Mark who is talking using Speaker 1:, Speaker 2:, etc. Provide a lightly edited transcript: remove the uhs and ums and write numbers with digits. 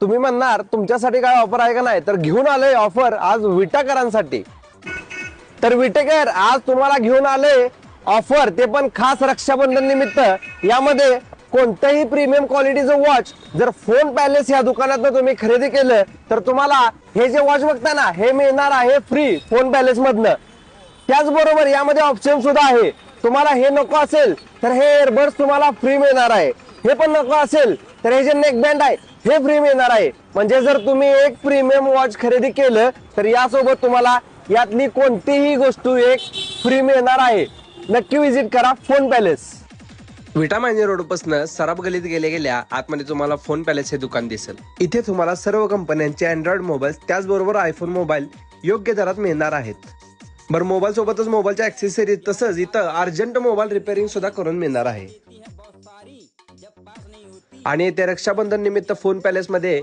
Speaker 1: तुम्ही म्हणणार तुमच्यासाठी काय ऑफर आहे का नाही, तर घेऊन आलोय ऑफर आज विटाकरांसाठी। तर विटेकर आज तुम्हाला घेऊन आले ऑफर, ते पण खास रक्षाबंधन निमित्त। यामध्ये कोणत्याही प्रीमियम क्वालिटीचं वॉच जर फोन पॅलेस या दुकानात तुम्ही खरेदी केलं तर तुम्हाला हे जे वॉच बघता ना हे मिळणार आहे फ्री फोन पॅलेस मधनं। त्याचबरोबर यामध्ये ऑप्शन सुद्धा आहे, तुम्हाला हे नको असेल तर हे एअरबड्स तुम्हाला फ्री मिळणार आहे, हे पण नको असेल तर हे जे नेक बँड आहे हे फ्री मिळणार आहे। म्हणजे जर तुम्ही एक प्रीमियम वॉच खरेदी केलं तर यासोबत तुम्हाला यातली कोणतीही गोष्ट एक फ्री मिळणार आहे। नक्की विजिट करा फोन पॅलेस। विटा मांजे रोड पासून सराफ गलीत गेल्या आतमध्ये तुम्हाला फोन पॅलेस हे दुकान दिसेल। इथे तुम्हाला सर्व कंपन्यांचे अँड्रॉइड मोबाईल त्याचबरोबर आयफोन मोबाईल योग्य दरात मिळणार आहेत। बरं, मोबाईल सोबतच मोबाईलच्या ऍक्सेसरीज तसंच इथं अर्जंट मोबाईल रिपेअरिंग सुद्धा करून मिळणार आहे। आणि ते रक्षाबंधन निमित्त फोन पॅलेस मध्ये